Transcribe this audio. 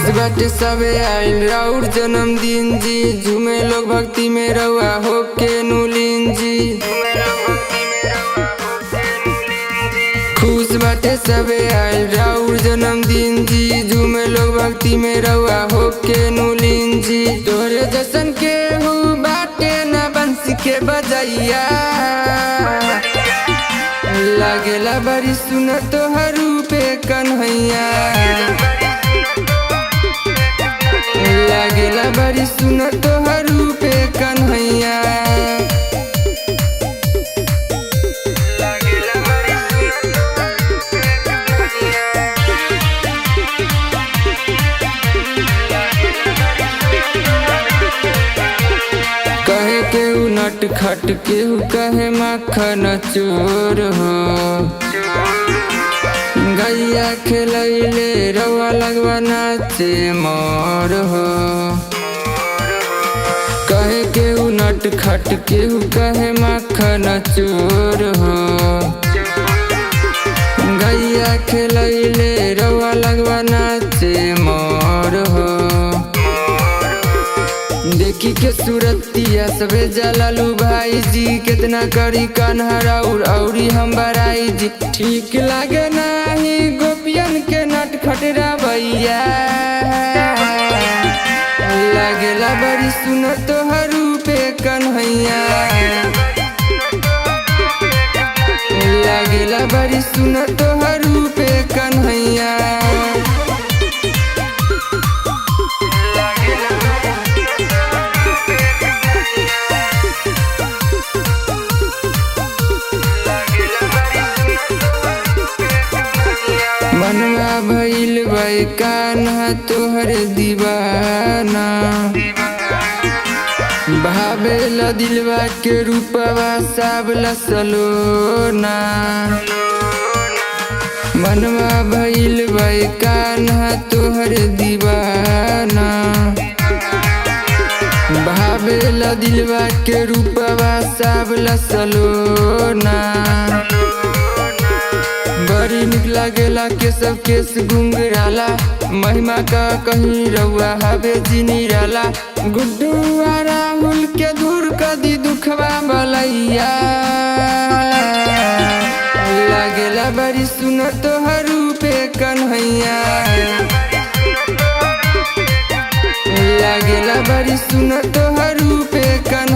बाटे सबे आइल राउर जन्मदिन जी, झूमे लोग भक्ति में रउआ होके नुलीन जी। खुश बाटे सबे आइल राउर जन्मदिन जी, झूमे लोग भक्ति में रउआ होके नुलीन जी। तोरे जैसन के हु बाटे ना बंसी के बजैया, लागेला बड़ी सुन तोहर रूपे कन्हैया, लागेला बड़ी सुन तोहर रूपे कन्हैया। कहे केहू नट खट केहू कहे माखन चोर हो, गैया खेलैले रउआ लगवा नाचे मोर हो। कहे केहू नट खट केहू कहे माखन चोर हो, गैया खेलैले रउआ लगवा नाचे मोर हो। देखी के सूरतिया सबे जलालू भाई जी, कितना करी कान्हा राउर औरी हम बराई जी। ठीक लागे नाही गोपियन के नट खटरा भैया, लागेला बड़ी सुन तोहर रूपे कन्हैया, लागेला बड़ी सुन तोहर रूपे कन्हैया। मनवा भइल बाई कान्हा तोहर दीवाना, भावेला दिलवा के रूपवा सावला सलोना। मनवा भइल बाई कान्हा तोहर दीवाना, भावेला दिलवा के रूपवा सावला सलोना। बड़ी निक लागेला के सब केस घुंघराला, महिमा का कहीं रउआ हवे जी निराला। गुड्डू आ राहुल के दूर कदी दुखवा बलैया, लागेला बड़ी सुन तोहर रूपे कन्हैया, लागेला बड़ी सुन तोहर रूपे कन्हैया।